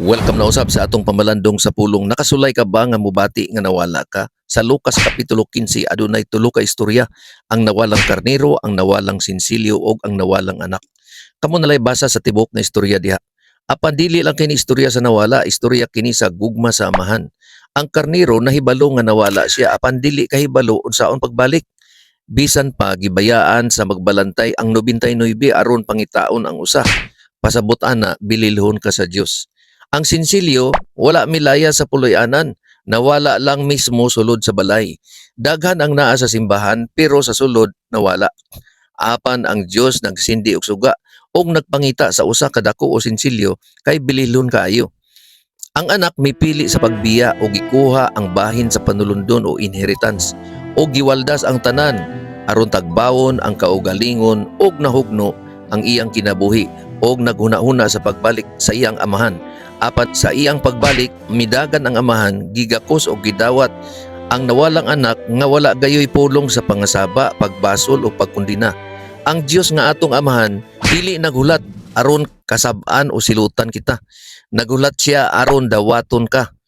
Welcome na usab sa atong pamalandong sa pulong. Nakasulay ka ba nga mubati nga nawala ka? Sa Lucas Kapitulo 15 adunay tulo ka istorya, ang nawalang karnero, ang nawalang sinsilyo ug ang nawalang anak. Kamo nalay basa sa tibok na istorya diha. Apan dili lang kini istorya sa nawala, istorya kini sa gugma sa amahan. Ang karnero nahibalo nga nawala siya apan dili kahibalo unsaon pagbalik. Bisan pa gibayaan sa magbalantay ang 99 aron pangitaon ang usa. Pasabot ana bililhon ka sa Dios. Ang sinsilyo, wala milaya sa puloy-anan, nawala lang mismo sulod sa balay. Daghan ang naa sa simbahan, pero sa sulod, nawala. Apan ang Dios nagsindi og suga, og nagpangita sa usa ka dako o sinsilyo, kay bililon kaayo. Ang anak mipili sa pagbiya o gikuha ang bahin sa panulundon o inheritance, o giwaldas ang tanan, aron tagbawon ang kaugalingon og nahugno ang iyang kinabuhi, og naghuna-huna sa pagbalik sa iyang amahan. Apat sa iyang pagbalik, midagan ang amahan, gigakos o gidawat ang nawalang anak nga wala gayoy pulong sa pangasaba, pagbasol o pagkundina. Ang Dios nga atong amahan, dili naghulat aron kasab-an o silutan kita. Naghulat siya aron dawaton ka.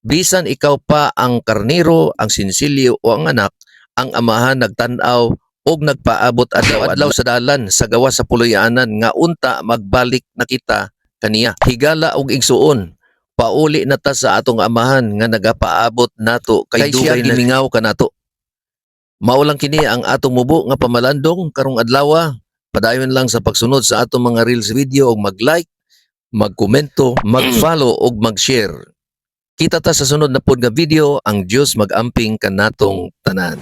Bisan ikaw pa ang karnero, ang sinsilyo o ang anak, ang amahan nagtan-aw og nagpaabot adlaw-adlaw sa dalan sa gawas sa puloy-anan nga unta magbalik na kita kaniya. Higala og igsuon, pauli na ta sa atong amahan nga nagapaabot nato kay dugay na gimingaw kanato. Mao lang kini ang atong mubo nga pamalandong karong adlaw. Padayon lang sa pagsunod sa atong mga reels video og mag-like, magkomento, mag-follow og mag-share. Kita ta sa sunod na pod nga video. Ang Dios mag-amping kanatong tanan.